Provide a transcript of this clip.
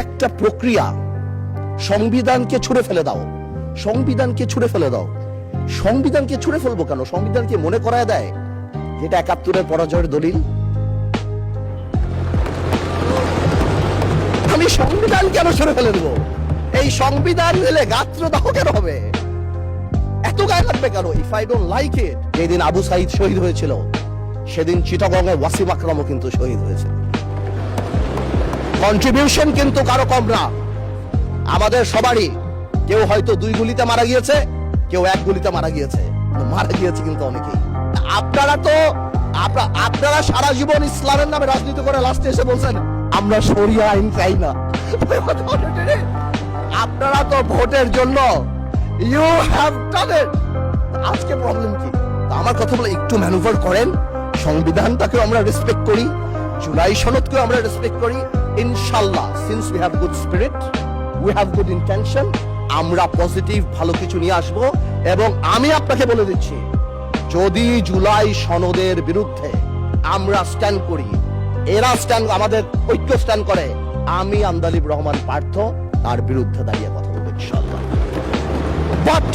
একটা প্রক্রিয়া। সংবিধানকে ছুঁড়ে ফেলে দাও, সংবিধানকে ছুঁড়ে ফেলে দাও। সংবিধানকে ছুঁড়ে ফেলবো কেন? সংবিধানকে মনে করায় দেয় যেটা ৭১-এর পরাজয়ের দলিল। আমি সংবিধান কেন ছুঁড়ে ফেলে দেবো? এই সংবিধান দিলে গাত্রদাহ কেন হবে? এত গায়ে লাগবে কেন? If I don't like it. যেদিন আবু সাইদ শহীদ হয়েছিল সেদিন চিটাগংয়ে ওয়াসিম আকরামও কিন্তু শহীদ হয়েছে। কন্ট্রিবিউশন কিন্তু কারো কম না, আমাদের সবারই। কেউ হয়তো 2 গুলিতে মারা গিয়েছে, কেউ 1 গুলিতে মারা গিয়েছে, মারা গিয়েছে কিন্তু অনেকেই। আপনারা সারা জীবন ইসলামের নামে রাজনীতি করে লাস্টে এসে বলছেন আমরা শরিয়া আইন চাই না। আপনারা তো ভোটের জন্য ইউ হ্যাভ ডান ইট। আজকে প্রবলেম কি? আমার কথা বলে একটু ম্যানুভার করেন। সংবিধানটাকেও আমরা রেসপেক্ট করি, জুলাই সনদকেও আমরা রেসপেক্ট করি। ইনশাআল্লাহ, since we have good spirit, we have good intention, আমরা পজিটিভ ভালো কিছু নিয়ে আসব। এবং আমি আপনাকে বলে দিচ্ছি, যদি জুলাই সনদের বিরুদ্ধে আমরা স্ট্যান্ড করি, এরা স্ট্যান্ড, আমাদের ঐক্য স্ট্যান্ড করে, আমি আন্দালিব রহমান পার্থ তার বিরুদ্ধে দাঁড়িয়ে কথা বলবো ইনশাআল্লাহ। বাট